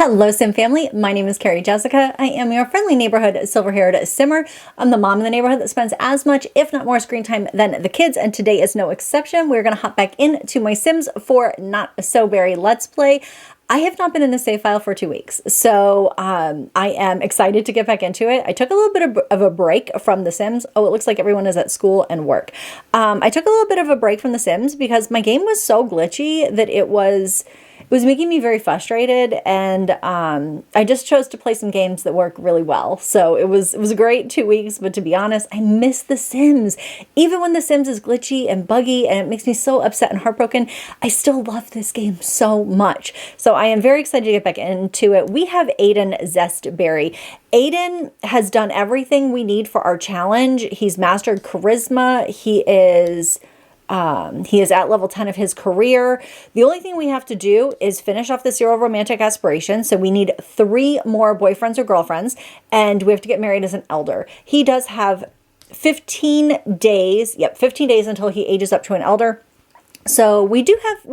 Hello, Sim family. My name is Carrie Jessica. I am your friendly neighborhood silver-haired simmer. I'm the mom in the neighborhood that spends as much, if not more, screen time than the kids, and today is no exception. We're going to hop back into my Sims for Not So Berry Let's Play. I have not been in the save file for 2 weeks, so I am excited to get back into it. I took a little bit of a break from The Sims. Oh, it looks like everyone is at school and work. I took a little bit of a break from The Sims because my game was so glitchy that it was making me very frustrated, and I just chose to play some games that work really well. So it was a great 2 weeks, but to be honest, I miss The Sims. Even when The Sims is glitchy and buggy and it makes me so upset and heartbroken, I still love this game so much. So I am very excited to get back into it. We have Aiden Zestberry. Aiden has done everything we need for our challenge. He's mastered charisma. He is at level 10 of his career. The only thing we have to do is finish off the 0 romantic aspiration. So we need 3 more boyfriends or girlfriends, and we have to get married as an elder. He does have 15 days. Yep, 15 days until he ages up to an elder. So we do have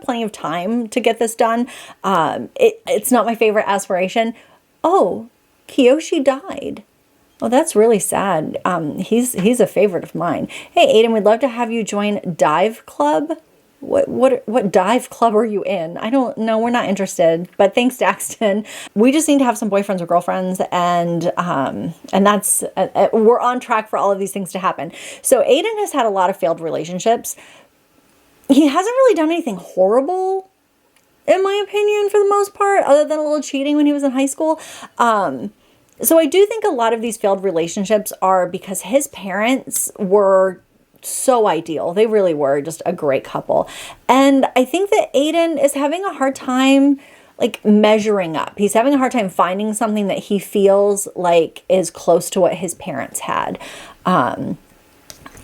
plenty of time to get this done. It's not my favorite aspiration. Oh, Kiyoshi died. Oh, that's really sad. He's a favorite of mine. Hey, Aiden, we'd love to have you join Dive Club. What dive club are you in? I don't know. We're not interested. But thanks, Daxton. We just need to have some boyfriends or girlfriends, and that's we're on track for all of these things to happen. So Aiden has had a lot of failed relationships. He hasn't really done anything horrible, in my opinion, for the most part, other than a little cheating when he was in high school. So I do think a lot of these failed relationships are because his parents were so ideal. They really were just a great couple. And I think that Aiden is having a hard time like measuring up. He's having a hard time finding something that he feels like is close to what his parents had.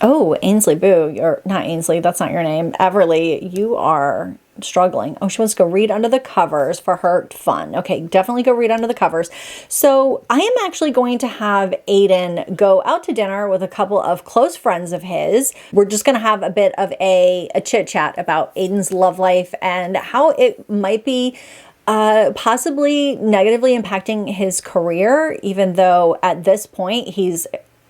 Oh, Ainsley Boo, you're not Ainsley. That's not your name. Everly, you are struggling. Oh, she wants to go read under the covers for her fun. Okay, definitely go read under the covers. So I am actually going to have Aiden go out to dinner with a couple of close friends of his. We're just going to have a bit of a chit chat about Aiden's love life and how it might be possibly negatively impacting his career, even though at this point he's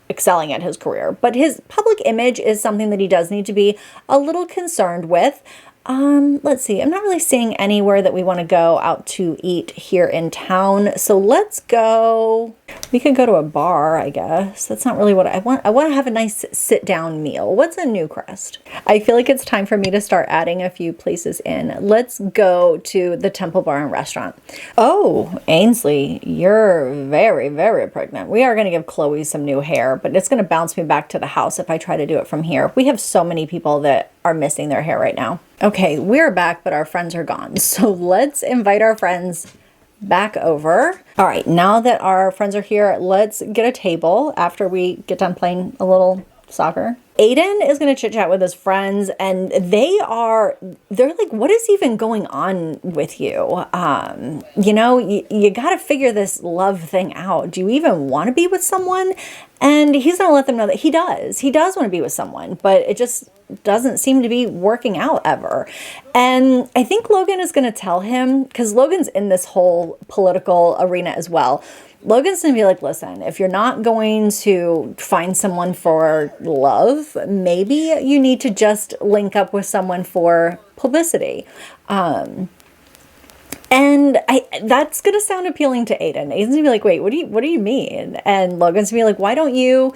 excelling at his career. But his public image is something that he does need to be a little concerned with. Let's see. I'm not really seeing anywhere that we want to go out to eat here in town. So let's go. We could go to a bar, I guess. That's not really what I want. I want to have a nice sit-down meal. What's a Newcrest? I feel like it's time for me to start adding a few places in. Let's go to the Temple Bar and Restaurant. Oh, Ainsley, you're very, very pregnant. We are going to give Chloe some new hair, but it's going to bounce me back to the house if I try to do it from here. We have so many people that are missing their hair right now. Okay, we're back, but our friends are gone. So let's invite our friends back over. All right, now that our friends are here, let's get a table after we get done playing a little soccer. Aiden is going to chit chat with his friends, and they're like, what is even going on with you? You know, you got to figure this love thing out. Do you even want to be with someone? And he's going to let them know that he does. He does want to be with someone, but it just doesn't seem to be working out ever. And I think Logan is going to tell him, because Logan's in this whole political arena as well. Logan's going to be like, listen, if you're not going to find someone for love, maybe you need to just link up with someone for publicity. And that's going to sound appealing to Aiden. Aiden's going to be like, wait, what do you mean? And Logan's going to be like, why don't you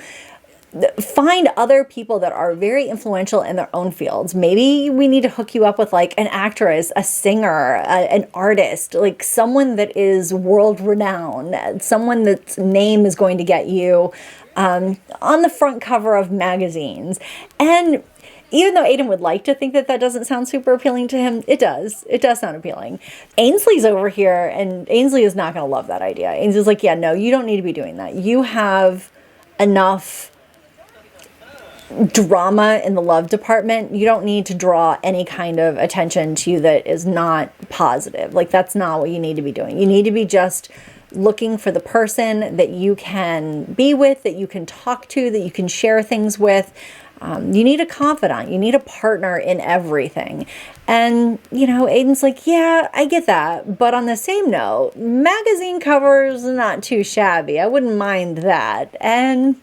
find other people that are very influential in their own fields? Maybe we need to hook you up with like an actress, a singer, an artist, like someone that is world renowned, someone that's name is going to get you on the front cover of magazines. And even though Aiden would like to think that that doesn't sound super appealing to him, it does. It does sound appealing. Ainsley's over here, and Ainsley is not going to love that idea. Ainsley's like, yeah, no, you don't need to be doing that. You have enough drama in the love department. You don't need to draw any kind of attention to you that is not positive. Like, that's not what you need to be doing. You need to be just looking for the person that you can be with, that you can talk to, that you can share things with. You need a confidant. You need a partner in everything. And, you know, Aiden's like, yeah, I get that. But on the same note, magazine covers, not too shabby. I wouldn't mind that. And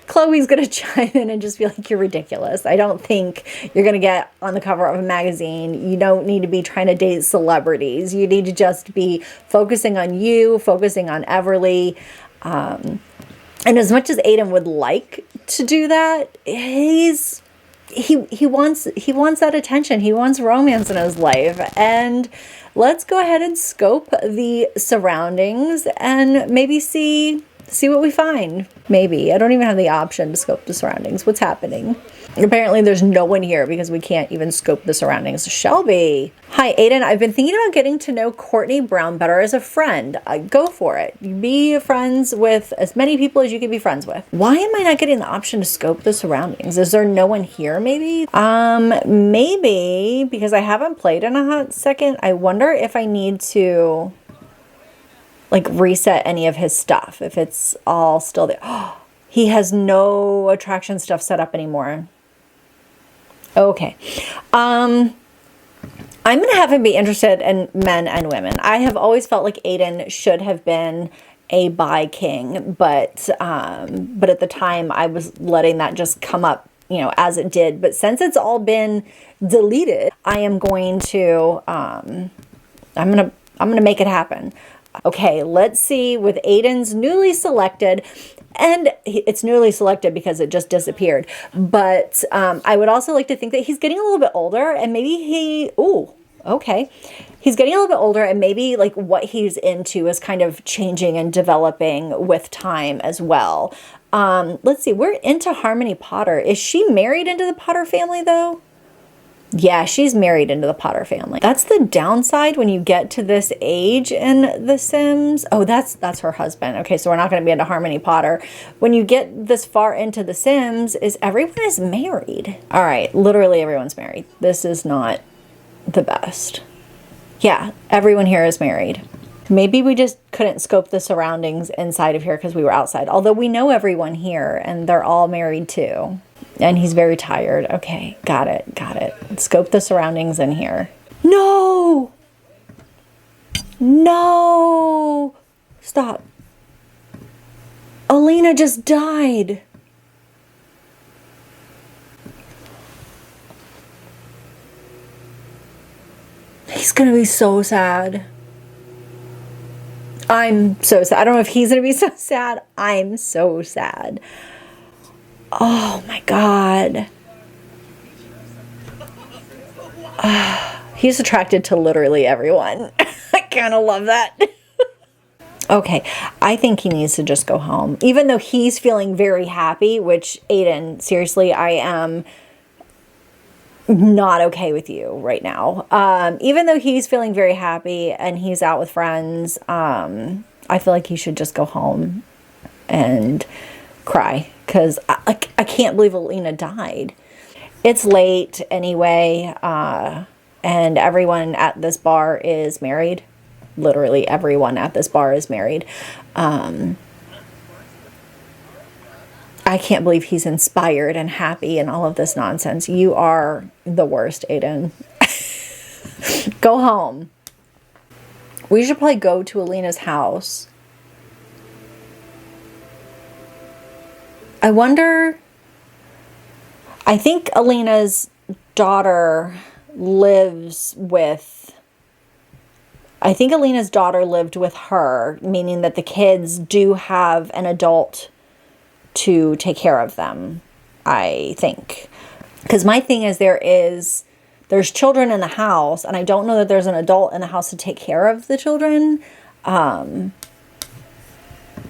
Chloe's going to chime in and just be like, you're ridiculous. I don't think you're going to get on the cover of a magazine. You don't need to be trying to date celebrities. You need to just be focusing on you, focusing on Everly. And as much as Aiden would like to do that, he wants that attention. He wants romance in his life. And let's go ahead and scope the surroundings and maybe see what we find. Maybe. I don't even have the option to scope the surroundings. What's happening? Apparently there's no one here because we can't even scope the surroundings. Shelby. Hi, Aiden. I've been thinking about getting to know Courtney Brown better as a friend. Go for it. Be friends with as many people as you can be friends with. Why am I not getting the option to scope the surroundings? Is there no one here maybe? Maybe because I haven't played in a hot second. I wonder if I need to like reset any of his stuff, if it's all still there. Oh, he has no attraction stuff set up anymore. Okay. I'm going to have him be interested in men and women. I have always felt like Aiden should have been a bi king, but at the time I was letting that just come up, you know, as it did. But since it's all been deleted, I am going to, I'm going to make it happen. Okay, let's see with Aiden's newly selected, and it's newly selected because it just disappeared. But I would also like to think that he's getting a little bit older, and maybe he's getting a little bit older, and maybe like what he's into is kind of changing and developing with time as well. Let's see, we're into Harmony Potter. Is she married into the Potter family though? Yeah, she's married into the Potter family. That's the downside when you get to this age in The Sims. Oh, that's her husband. Okay, so we're not going to be into Harmony Potter. When you get this far into The Sims, is everyone is married. All right, literally everyone's married. This is not the best. Yeah, everyone here is married. Maybe we just couldn't scope the surroundings inside of here because we were outside. Although we know everyone here and they're all married too. And he's very tired. Okay, got it. Scope the surroundings in here. No! No! Stop. Alina just died. He's gonna be so sad. I'm so sad. I don't know if he's gonna be so sad. I'm so sad. Oh my God. He's attracted to literally everyone. I kind of love that. Okay, I think he needs to just go home. Even though he's feeling very happy, which Aiden, seriously, I am not okay with you right now. Even though he's feeling very happy and he's out with friends, I feel like he should just go home and cry. Because I can't believe Alina died. It's late anyway, and everyone at this bar is married. Literally everyone at this bar is married. I can't believe he's inspired and happy and all of this nonsense. You are the worst, Aiden. Go home. We should probably go to Alina's house. I wonder, I think Alina's daughter lived with her, meaning that the kids do have an adult to take care of them, I think. Because my thing is there's children in the house, and I don't know that there's an adult in the house to take care of the children.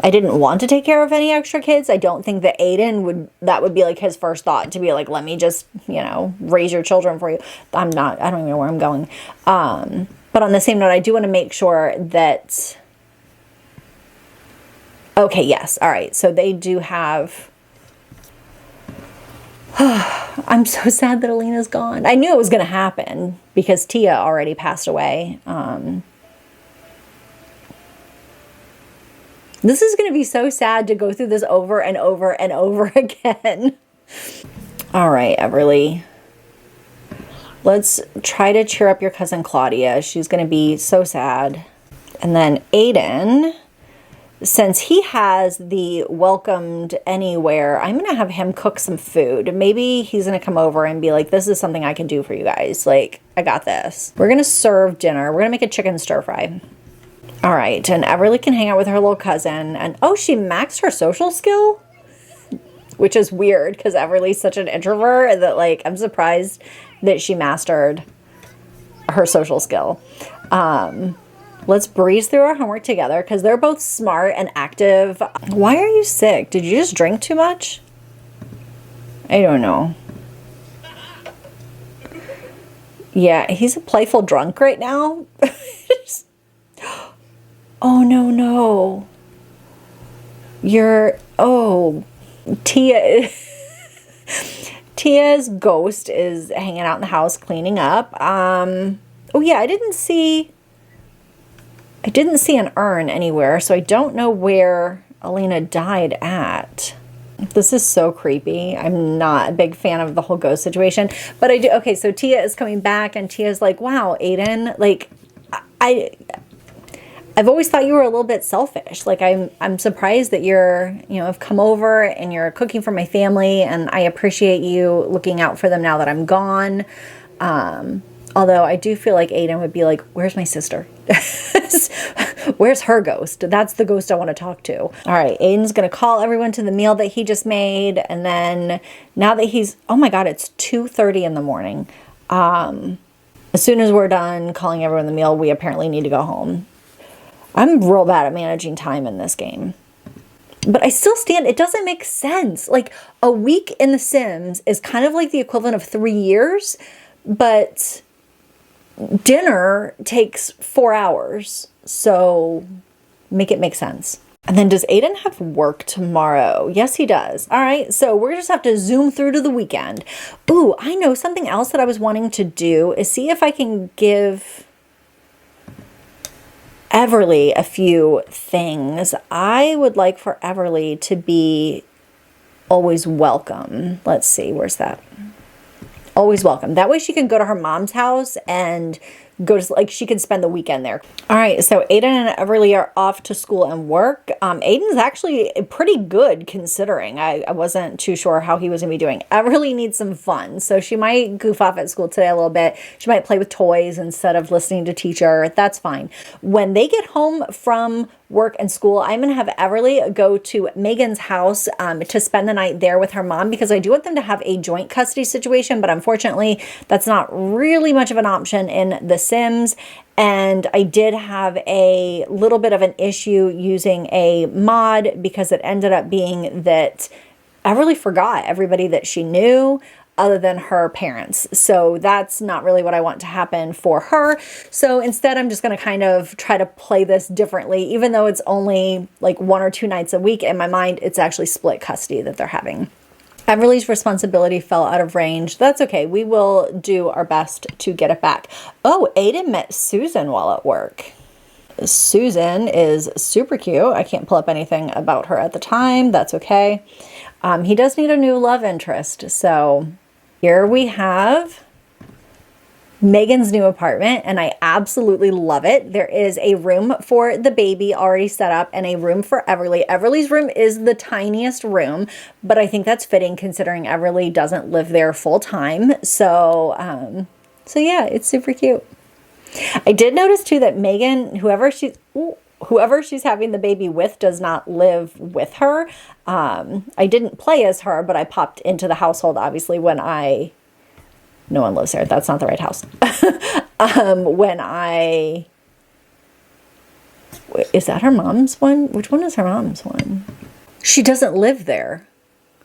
I didn't want to take care of any extra kids. I don't think that Aiden that would be like his first thought to be like, let me just, you know, raise your children for you. I don't even know where I'm going. But on the same note, I do want to make sure that, okay, yes. All right. So they do have, I'm so sad that Alina's gone. I knew it was going to happen because Tia already passed away. This is going to be so sad to go through this over and over and over again. All right, Everly. Let's try to cheer up your cousin Claudia. She's going to be so sad. And then Aiden, since he has the welcomed anywhere, I'm going to have him cook some food. Maybe he's going to come over and be like, this is something I can do for you guys. Like, I got this. We're going to serve dinner. We're going to make a chicken stir fry. All right. And Everly can hang out with her little cousin. And oh, she maxed her social skill, which is weird because Everly's such an introvert that, like, I'm surprised that she mastered her social skill. Let's breeze through our homework together because they're both smart and active. Why are you sick? Did you just drink too much? I don't know. Yeah, he's a playful drunk right now. Oh, no. Tia's ghost is hanging out in the house cleaning up. Oh yeah, I didn't see an urn anywhere, so I don't know where Alina died at. This is so creepy. I'm not a big fan of the whole ghost situation, but I do. Okay, so Tia is coming back, and Tia's like, "Wow, Aiden, like, I've always thought you were a little bit selfish. Like, I'm surprised that have come over and you're cooking for my family, and I appreciate you looking out for them now that I'm gone." Although I do feel like Aiden would be like, where's my sister? Where's her ghost? That's the ghost I want to talk to. All right, Aiden's going to call everyone to the meal that he just made. And then now that oh my God, it's 2:30 in the morning. As soon as we're done calling everyone the meal, we apparently need to go home. I'm real bad at managing time in this game. But I still stand, it doesn't make sense. Like, a week in The Sims is kind of like the equivalent of 3 years, but dinner takes 4 hours. So make it make sense. And then does Aiden have work tomorrow? Yes, he does. All right, so we're just have to zoom through to the weekend. Ooh, I know something else that I was wanting to do is see if I can give Everly a few things. I would like for Everly to be always welcome. Let's see, where's that? Always welcome. That way she can go to her mom's house and go to, like, she can spend the weekend there. All right, so Aiden and Everly are off to school and work. Aiden's actually pretty good considering. I wasn't too sure how he was going to be doing. Everly needs some fun, so she might goof off at school today a little bit. She might play with toys instead of listening to teacher. That's fine. When they get home from work and school, I'm going to have Everly go to Megan's house to spend the night there with her mom because I do want them to have a joint custody situation, but unfortunately, that's not really much of an option in The Sims. And I did have a little bit of an issue using a mod because it ended up being that Everly forgot everybody that she knew other than her parents. So that's not really what I want to happen for her. So instead, I'm just going to kind of try to play this differently, even though it's only like 1 or 2 nights a week. In my mind, it's actually split custody that they're having. Everly's responsibility fell out of range. That's okay. We will do our best to get it back. Oh, Aiden met Susan while at work. Susan is super cute. I can't pull up anything about her at the time. That's okay. He does need a new love interest. So here we have Megan's new apartment, and I absolutely love it. There is a room for the baby already set up and a room for Everly. Everly's room is the tiniest room, but I think that's fitting considering Everly doesn't live there full time. So yeah, it's super cute. I did notice too that Megan, whoever she's having the baby with, does not live with her. I didn't play as her, but I popped into the household, obviously, no one lives there. That's not the right house. Is that her mom's one? Which one is her mom's one? She doesn't live there.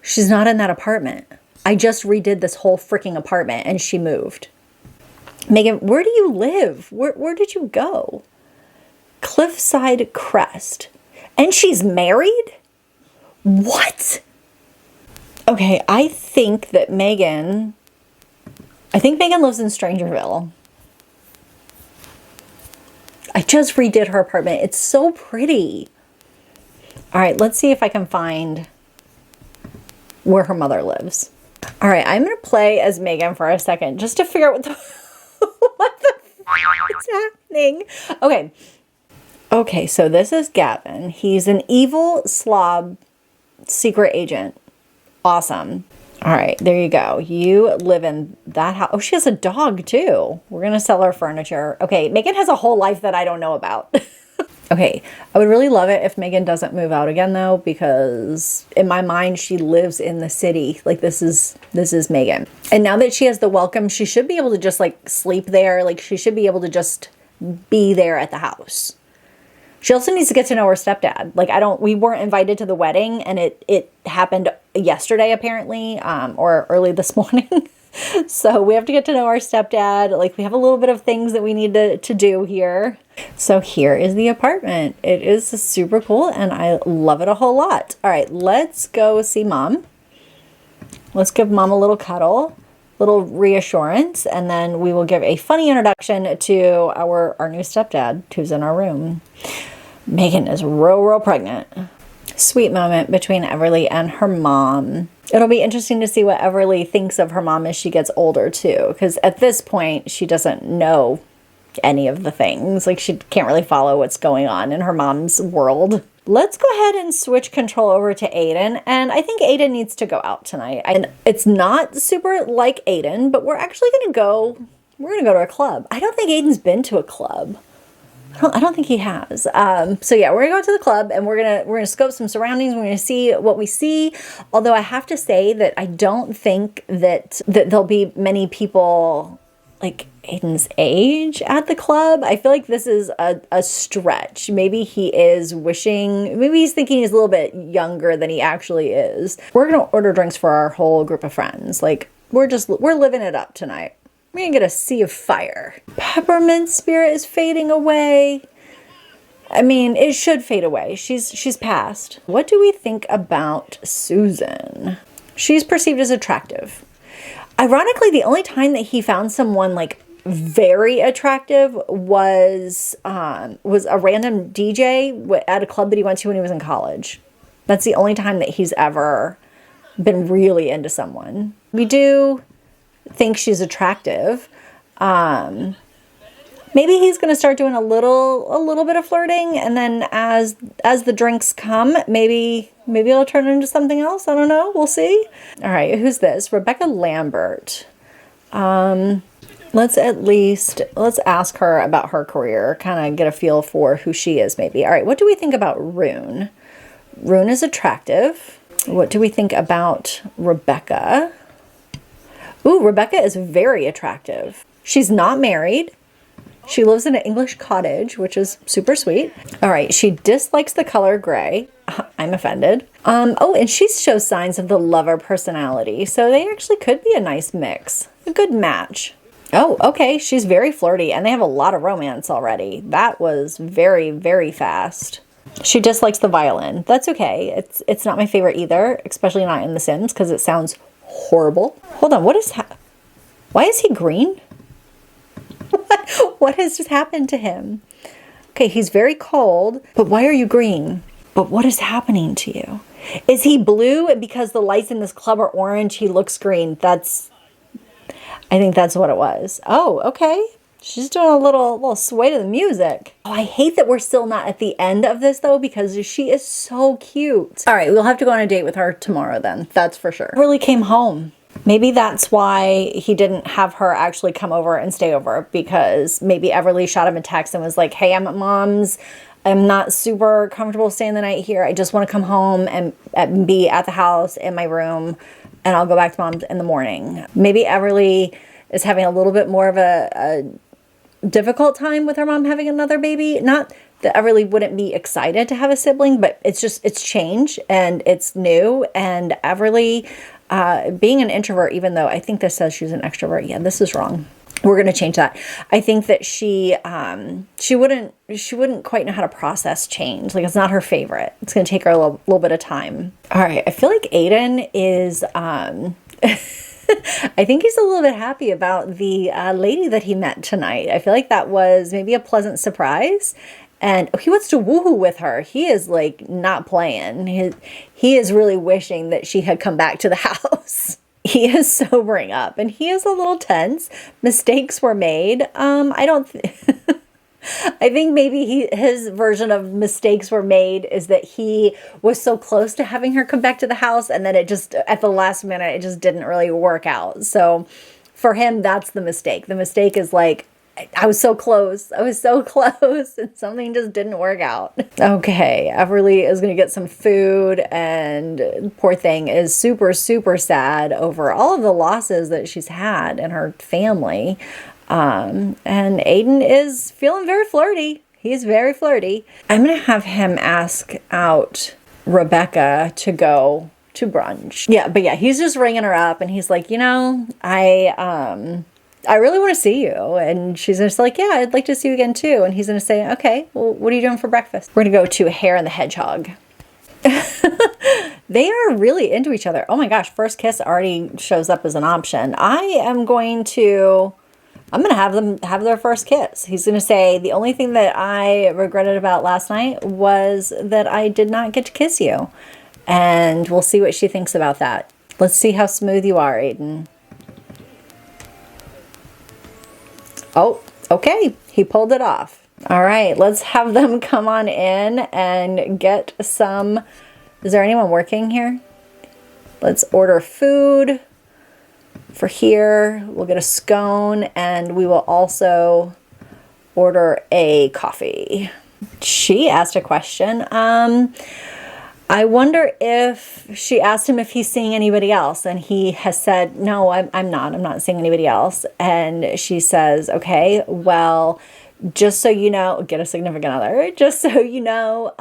She's not in that apartment. I just redid this whole freaking apartment and she moved. Megan, where do you live? Where did you go? Cliffside Crest. And she's married? What? Okay, I think Megan lives in Strangerville. I just redid her apartment. It's so pretty. All right, let's see if I can find where her mother lives. All right, I'm going to play as Megan for a second just to figure out what the, what the is happening. Okay. Okay, so this is Gavin. He's an evil slob secret agent. Awesome. All right, there you go. You live in that house. Oh, she has a dog too. We're going to sell her furniture. Okay, Megan has a whole life that I don't know about. Okay, I would really love it if Megan doesn't move out again though, because in my mind she lives in the city. Like this is Megan. And now that she has the welcome, she should be able to just like sleep there. Like she should be able to just be there at the house. She also needs to get to know her stepdad. Like we weren't invited to the wedding, and it happened yesterday apparently, or early this morning. So we have to get to know our stepdad. Like we have a little bit of things that we need to do here. So here is the apartment. It is super cool and I love it a whole lot. All right, let's go see mom. Let's give mom a little cuddle, little reassurance, and then we will give a funny introduction to our new stepdad who's in our room. Megan is real pregnant. Sweet moment between Everly and her mom. It'll be interesting to see what Everly thinks of her mom as she gets older too, because at this point she doesn't know any of the things. Like she can't really follow what's going on in her mom's world. Let's go ahead and switch control over to Aiden, and I think Aiden needs to go out tonight. And it's not super like Aiden, but we're actually gonna go to a club. I don't think Aiden's been to a club. I don't think he has. So yeah, we're gonna go to the club and we're gonna scope some surroundings. We're gonna see what we see. Although I have to say that I don't think that there'll be many people like Aiden's age at the club. I feel like this is a stretch. Maybe he's thinking he's a little bit younger than he actually is. We're gonna order drinks for our whole group of friends. Like we're living it up tonight. We're gonna get a sea of fire. Peppermint spirit is fading away. I mean, it should fade away. She's passed. What do we think about Susan? She's perceived as attractive. Ironically, the only time that he found someone like very attractive was a random DJ at a club that he went to when he was in college. That's the only time that he's ever been really into someone. We do think she's attractive. Maybe he's going to start doing a little bit of flirting, and then as the drinks come, maybe it'll turn into something else. I don't know. We'll see. All right, who's this? Rebecca Lambert. Let's ask her about her career, kind of get a feel for who she is maybe. All right, what do we think about Rune? Rune is attractive. What do we think about Rebecca? Ooh, Rebecca is very attractive. She's not married. She lives in an English cottage, which is super sweet. All right, she dislikes the color gray. I'm offended. Oh, and she shows signs of the lover personality, so they actually could be a nice mix. A good match. Oh, okay, she's very flirty, and they have a lot of romance already. That was very fast. She dislikes the violin. That's okay. It's not my favorite either, especially not in The Sims, because it sounds horrible. Hold on, why is he green? What has just happened to him? Okay, he's very cold, but why are you green? But what is happening to you? Is he blue and because the lights in this club are orange, he looks green? I think that's what it was. Oh, okay. She's doing a little sway to the music. Oh, I hate that we're still not at the end of this though, because she is so cute. All right, we'll have to go on a date with her tomorrow then. That's for sure. Really came home. Maybe that's why he didn't have her actually come over and stay over, because maybe Everly shot him a text and was like, hey, I'm at mom's. I'm not super comfortable staying the night here. I just want to come home and be at the house in my room, and I'll go back to mom's in the morning. Maybe Everly is having a little bit more of a difficult time with her mom having another baby. Not that Everly wouldn't be excited to have a sibling, but it's change and it's new. And Everly, being an introvert, even though I think this says she's an extrovert. Yeah, this is wrong. We're going to change that. I think that she wouldn't quite know how to process change. Like, it's not her favorite. It's going to take her a little bit of time. All right. I feel like Aiden is, I think he's a little bit happy about the lady that he met tonight. I feel like that was maybe a pleasant surprise. And he wants to woohoo with her. He is like not playing. He is really wishing that she had come back to the house. he is sobering up and he is a little tense. Mistakes were made. I don't I think maybe his version of mistakes were made is that he was so close to having her come back to the house, and then it just, at the last minute, it just didn't really work out. So for him, that's the mistake. The mistake is like, I was so close. I was so close, and something just didn't work out. Okay, Everly is going to get some food, and poor thing is super, super sad over all of the losses that she's had in her family. And Aiden is feeling very flirty. He's very flirty. I'm going to have him ask out Rebecca to go to brunch. Yeah, but yeah, he's just ringing her up and he's like, you know, I really want to see you. And she's just like, yeah, I'd like to see you again too. And he's going to say, okay, well, what are you doing for breakfast? We're going to go to Hare and the Hedgehog. They are really into each other. Oh my gosh, first kiss already shows up as an option. I'm going to have them have their first kiss. He's going to say, the only thing that I regretted about last night was that I did not get to kiss you. And we'll see what she thinks about that. Let's see how smooth you are, Aiden. Oh, okay. He pulled it off. All right, let's have them come on in and get some. Is there anyone working here? Let's order food. For here, we'll get a scone, and we will also order a coffee. She asked a question. I wonder if she asked him if he's seeing anybody else, and he has said, no, I'm not seeing anybody else. And she says, okay, well, just so you know, get a significant other, just so you know,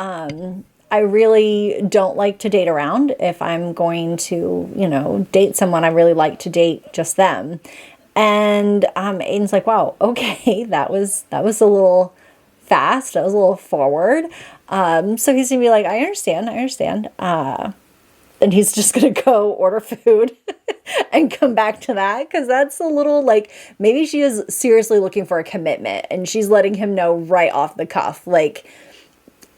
I really don't like to date around. If I'm going to, you know, date someone, I really like to date just them. And Aiden's like, wow, okay, that was a little fast. That was a little forward. So he's gonna be like, I understand. And he's just gonna go order food and come back to that, because that's a little like, maybe she is seriously looking for a commitment and she's letting him know right off the cuff, like,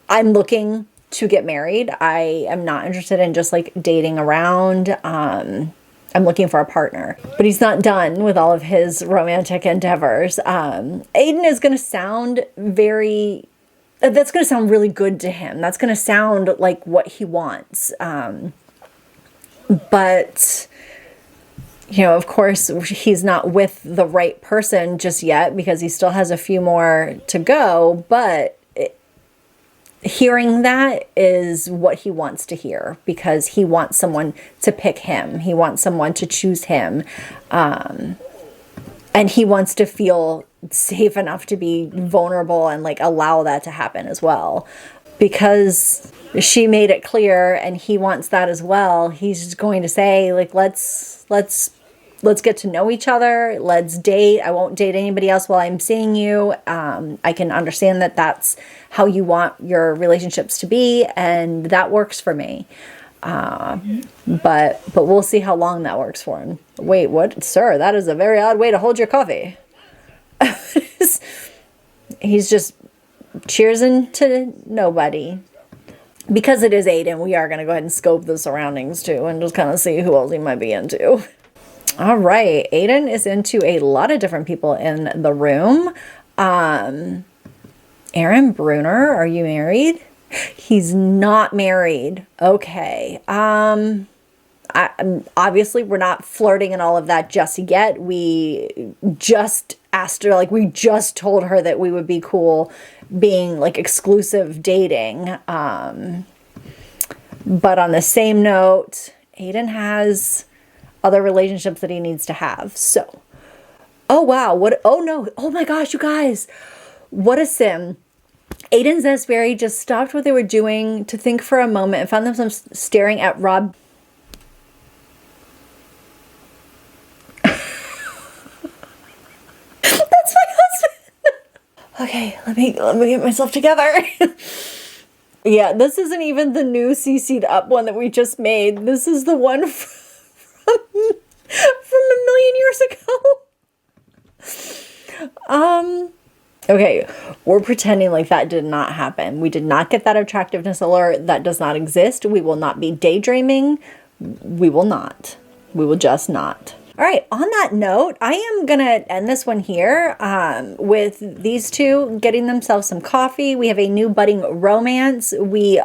I'm looking to get married. I am not interested in just like dating around. I'm looking for a partner. But he's not done with all of his romantic endeavors. Aiden is going to sound that's going to sound really good to him. That's going to sound like what he wants. But, you know, of course, he's not with the right person just yet because he still has a few more to go. But hearing that is what he wants to hear, because he wants someone to pick him. He wants someone to choose him. And he wants to feel safe enough to be vulnerable and like allow that to happen as well. Because she made it clear and he wants that as well. He's going to say, like, let's get to know each other. Let's date. I won't date anybody else while I'm seeing you. I can understand that that's how you want your relationships to be, and that works for me. But we'll see how long that works for him. Wait, what? Sir, that is a very odd way to hold your coffee. He's just cheersing to nobody. Because it is Aiden, we are going to go ahead and scope the surroundings too and just kind of see who else he might be into. All right, Aiden is into a lot of different people in the room. Aaron Bruner, are you married? He's not married. Okay. Obviously, we're not flirting and all of that just yet. We just asked her, like, we just told her that we would be cool being like exclusive dating. But on the same note, Aiden has other relationships that he needs to have. So, oh wow, oh no, oh my gosh, you guys, what a sim. Aiden and Zesberry just stopped what they were doing to think for a moment and found themselves staring at Rob. That's my husband. Okay, let me get myself together. Yeah, this isn't even the new CC'd up one that we just made. This is the one from a million years ago. Okay, we're pretending like that did not happen. We did not get that attractiveness alert. That does not exist. We will not be daydreaming. We will not. We will just not. All right, on that note, I am going to end this one here with these two getting themselves some coffee. We have a new budding romance. We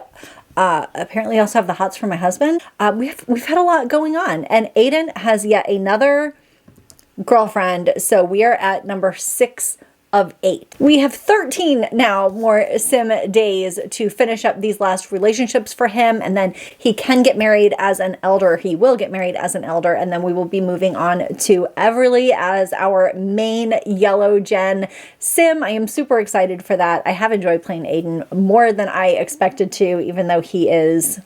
apparently also have the hots for my husband. We've had a lot going on, and Aiden has yet another girlfriend. So we are at number 6 of 8. We have 13 now more sim days to finish up these last relationships for him, and then he can get married as an elder. He will get married as an elder, and then we will be moving on to Everly as our main yellow gen sim. I am super excited for that. I have enjoyed playing Aiden more than I expected to, even though he's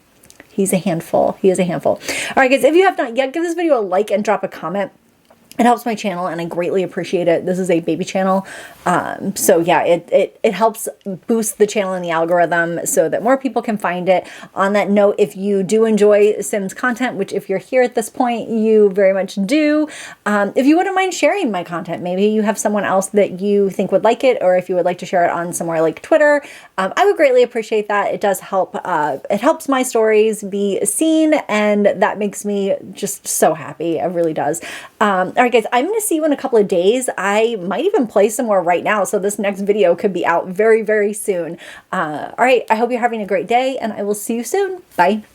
a handful. He is a handful. All right, guys, if you have not yet, give this video a like and drop a comment. It helps my channel, and I greatly appreciate it. This is a baby channel. So yeah, it helps boost the channel and the algorithm so that more people can find it. On that note, if you do enjoy Sims content, which if you're here at this point, you very much do, if you wouldn't mind sharing my content, maybe you have someone else that you think would like it, or if you would like to share it on somewhere like Twitter, I would greatly appreciate that. It does help. It helps my stories be seen, and that makes me just so happy. It really does. All right, guys, I'm going to see you in a couple of days. I might even play some more right now, so this next video could be out very, very soon. All right, I hope you're having a great day, and I will see you soon. Bye.